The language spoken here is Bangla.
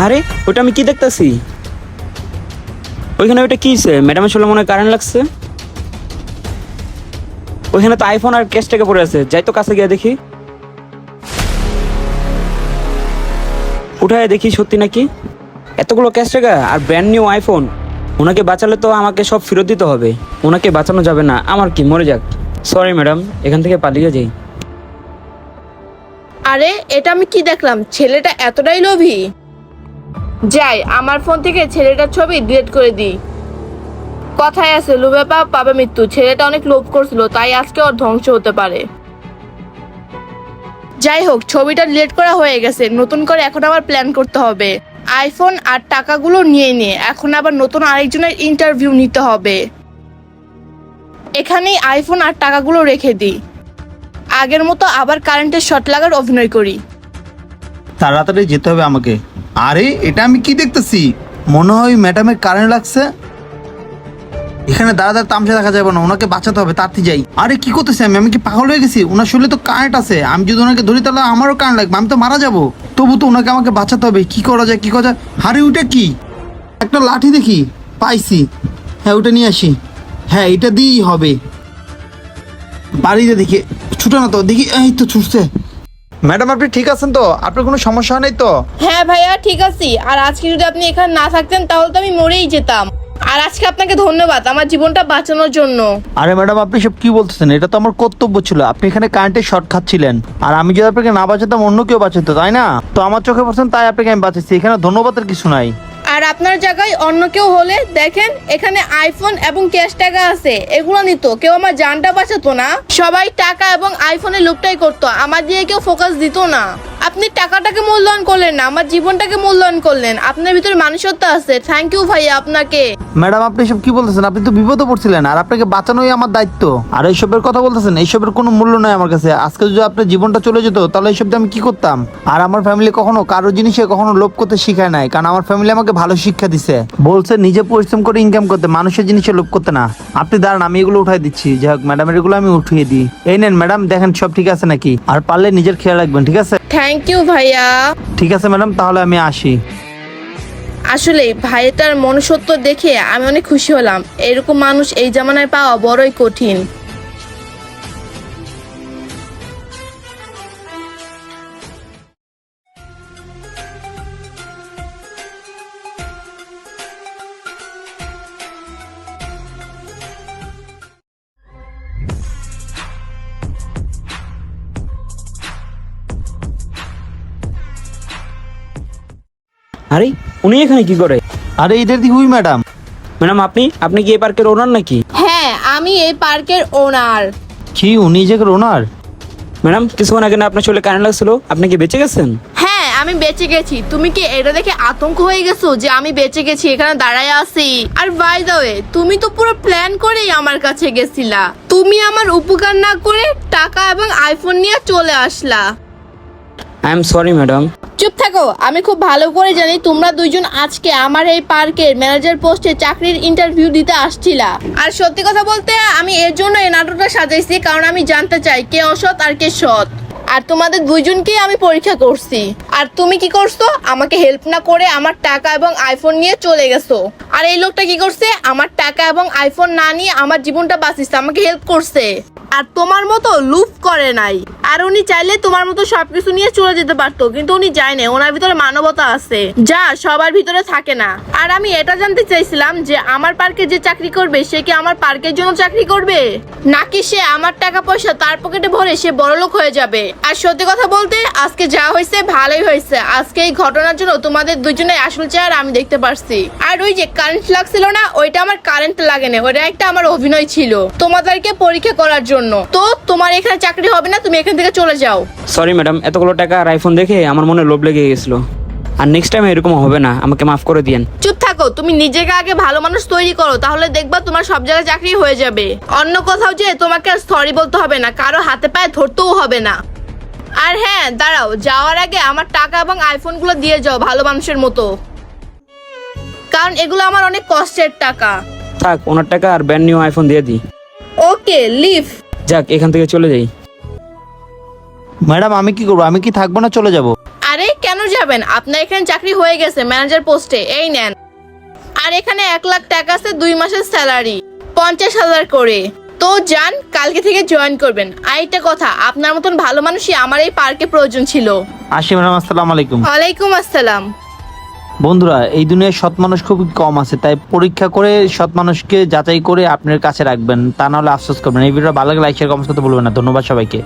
আরে ওটা আমি কি দেখতেছি? ওইখানে ওইটা কিছে? ম্যাডামের শুনলে মনে হয় কারেন্ট লাগছে। ওইখানে তো আইফোন আর ক্যাশ টাকা পড়ে আছে, যাই তো কাছে গিয়ে দেখি। উঠায় দেখি সত্যি নাকি এতগুলো ক্যাশ টাকা আর ব্র্যান্ড নিউ আইফোন। ওনাকে বাঁচালে তো আমাকে সব ফেরত দিতে হবে। ওনাকে বাঁচানো যাবে না, আমার কি মরে যাক। সরি ম্যাডাম, এখান থেকে পালিয়ে যাই। আরে এটা আমি কি দেখলাম? ছেলেটা এতটাই লোভী। যাই আমার ফোন থেকে ছেলেটার ছবি ডিলিট করে দিই। কথায় আছে লোভে পাপ পাবে মৃত্যু। ছেলেটা অনেক লোভ করছিল, তাই আজকে ওর ধ্বংস হতে পারে। যাই হোক, ছবিটা ডিলিট করা হয়ে গেছে। নতুন করে এখন আবার প্ল্যান করতে হবে। আইফোন আর টাকাগুলো নিয়ে এখন আবার নতুন আরেকজনের ইন্টারভিউ নিতে হবে। এখানেই আইফোন আর টাকাগুলো রেখে দিই। আগের মতো আবার কারেন্টের শর্ট লাগার অভিনয় করি। তাড়াতাড়ি যেতে হবে আমাকে। আরে এটা আমি কি দেখতেছি? মনে হয় ম্যাডামের কারেন্ট লাগছে। এখানে দাঁড়া তামসা দেখা যাবে না, ওনাকে বাঁচাতে হবে, তাড়াতাড়ি যাই। আরে কি করতেছি আমি? আমি কি পাগল হয়ে গেছি? ওনার শরীরে তো কারেন্ট আছে, আমি যদি ওনাকে ধরি তাহলে আমারও কারেন্ট লাগবে, আমি তো মারা যাবো। তবু তো ওনাকে আমাকে বাঁচাতে হবে। কি করা যায়, কি করা যায়? আরে ওইটা কি? একটা লাঠি দেখি পাইছি। হ্যাঁ ওটা নিয়ে আসি। হ্যাঁ এটা দিয়েই হবে। বাড়িতে দেখি ছুটো না তো, দেখি এই তো ছুটছে। ম্যাডাম আপনি ঠিক আছেন তো? আপনার কোনো সমস্যা নেই তো? হ্যাঁ ভাইয়া ঠিক আছি। আর আজকে যদি আপনি এখানে না থাকতেন তাহলে তো আমি মরেই যেতাম। আর আজকে আপনাকে ধন্যবাদ আমার জীবনটা বাঁচানোর জন্য। আরে ম্যাডাম আপনি সব কি বলতেছেন? এটা তো আমার কর্তব্য ছিল। আপনি এখানে কারেন্টের শর্ট খাচ্ছিলেন, আর আমি যদি আপনাকে না বাঁচাতাম অন্য কেউ বাঁচাতো, তাই না? তো আমার চোখে পড়ছেন তাই আপনাকে আমি বাঁচাচ্ছি। এখানে ধন্যবাদের কিছু নাই। আর আপনার জায়গায় অন্য কেউ হলে দেখেন এখানে আইফোন এবং ক্যাশ টাকা আছে, এগুলো নিত, কেউ আমার জানটা বাঁচাতো না। সবাই টাকা এবং আইফোনের লোভটাই করতো, আমার দিয়ে কেউ ফোকাস দিত না। আপনি টাকাটাকে মূল্যায়ন করলেন না, আমার জীবনটাকে মূল্যায়ন করলেন। আপনার ভিতরে মানুষত্ব আছে। থ্যাংক ইউ ভাইয়া আপনাকে। ম্যাডাম আপনি সব কি বলতেছেন? আপনি তো বিপদে পড়ছিলেন, আর আপনাকে বাঁচানোই আমার দায়িত্ব। আর এইসবের কথা বলতেছেন, এইসবের কোনো মূল্য নাই আমার কাছে। আজকে যদি আপনার জীবনটা চলে যেত তাহলে এইসব দিয়ে আমি কি করতাম? আর আমার ফ্যামিলি কখনো কারো জিনিসে কখনো লোভ করতে শিখায় নাই, কারণ আমার ফ্যামিলি আমাকে ভালো শিক্ষা দিছে। বলছে নিজে পরিশ্রম করে ইনকাম করতে, মানুষের জিনিসে লোভ করতে না। আপনি দাঁড়ান, আমি এগুলো উঠাই দিচ্ছি। যাই হোক ম্যাডামের এগুলো আমি উঠিয়ে দিই। এই নেন ম্যাডাম, দেখেন সব ঠিক আছে নাকি? আর পারলে নিজের খেয়াল রাখবেন, ঠিক আছে? থ্যাংক ইউ ভাইয়া। ঠিক আছে ম্যাডাম, তাহলে আমি আসি। আসলে ভাইটার মনুষ্যত্ব দেখে আমি অনেক খুশি হলাম। এরকম মানুষ এই জামানায় পাওয়া বড়ই কঠিন। আরে উনি এখানে কি করে? আরে এদের দি হুই ম্যাডাম। ম্যাডাম আপনি আপনি কি এই পার্কের ওনার নাকি? হ্যাঁ আমি এই পার্কের ওনার। কি উনি যে ওনার? ম্যাডাম কিছুক্ষণ আগে না আপনার চলে কারেন্ট লাগছিল, আপনি কি বেঁচে গেছেন? হ্যাঁ আমি বেঁচে গেছি। তুমি কি এটা দেখে আতঙ্ক হয়ে গেছো যে আমি বেঁচে গেছি, এখানে দাঁড়ায় আছি? আর বাই দ্য ওয়ে, তুমি তো পুরো প্ল্যান করেই আমার কাছে গেছিলা। তুমি আমার উপকার না করে টাকা এবং আইফোন নিয়ে চলে আসলা। I am sorry madam. চুপ থাকো। আমি খুব ভালো করে জানি তোমরা দুইজন আজকে আমার এই পার্কের ম্যানেজার পোস্টে চাকরির ইন্টারভিউ দিতে আসছিলা। আর সত্যি কথা বলতে আমি এর জন্য এই নাটকটা সাজাইছি, কারণ আমি জানতে চাই কে অসৎ আর কে সৎ। আর তোমাদের দুইজনকেই আমি পরীক্ষা করছি। আর তুমি কি করছো? আমাকে হেল্প না করে আমার টাকা এবং আইফোন নিয়ে চলে গেছো। আর এই লোকটা কি করছে? আমার টাকা এবং আইফোন না নিয়ে আমার জীবনটা বাঁচিয়েছে, আমাকে হেল্প করছে। আর তোমার মতো লুপ করে নাই। আর উনি চাইলে তোমার মতো সবকিছু নিয়ে চলে যেতে পারতো, কিন্তু উনি যায় না। ওনার ভিতরে মানবতা আছে, যা সবার ভিতরে থাকে না। আর আমি এটা জানতে চাইছিলাম যে আমার পার্কে যে চাকরি করবে সে কি আমার পার্কের জন্য চাকরি করবে, নাকি সে আমার টাকা পয়সা তার পকেটে ভরে সে বড়লোক হয়ে যাবে? আর সত্যি কথা বলতে আজকে যা হয়েছে ভালোই হয়েছে। আজকে এই ঘটনার জন্য তোমাদের দুজনের আসল চেহারা আমি দেখতে পারছি। আর ওই যে কারেন্ট লাগছিল না, ওইটা আমার কারেন্ট লাগে না, ওইটা একটা আমার অভিনয় ছিল তোমাদেরকে পরীক্ষা করার জন্য। তো তোমার এখানে চাকরি হবে না, তুমি এখান থেকে চলে যাও। সরি ম্যাডাম, এতগুলো টাকা আর আইফোন দেখে আমার মনে লোভ লেগে গেছিল। আর নেক্সট টাইম এরকম হবে না, আমাকে মাফ করে দিয়েন। চুপ থাকো। তুমি নিজেকে আগে ভালো মানুষ তৈরি করো, তাহলে দেখবা তোমার সব জায়গায় চাকরি হয়ে যাবে। অন্য কোথাও যে তোমাকে সরি বলতে হবে না, কারো হাতে পায়ে ধরতেও হবে না। আর হ্যাঁ দাঁড়াও, যাওয়ার আগে আমার টাকা এবং আইফোন গুলো দিয়ে যাও ভালো মানুষের মতো, কারণ এগুলো আমার অনেক কষ্টের টাকা। থাক, ওনার টাকা আর ব্র্যান্ড নিউ আইফোন দিয়ে দিই। ওকে লিভ। যাক এখান থেকে চলে যাই। ম্যাডাম আমি কি করবো? আমি কি থাকবো না চলে যাব? আরে কেন যাবেন, আপনার এখানে চাকরি হয়ে গেছে ম্যানেজার পোস্টে, এই নেন। আর এখানে 1 লাখ টাকা আছে, 2 মাসের স্যালারি, 50,000 করে। তো যান, কালকে থেকে জয়েন করবেন। আর একটা কথা, আপনার মতন ভালো মানুষই আমার এই পার্কে প্রয়োজন ছিল। আসি ম্যাডাম, আসসালামু আলাইকুম। ওয়ালাইকুম আসসালাম। বন্ধুরা, এই দুনিয়ায় সৎ মানুষ খুবই কম আছে, তাই পরীক্ষা করে সৎ মানুষকে যাচাই করে আপনার কাছে রাখবেন, তা নাহলে আফসোস করবেন। এই ভিডিওটা ভালো লাগলে লাইক শেয়ার কমেন্ট করতে ভুলবেন না। ধন্যবাদ সবাইকে।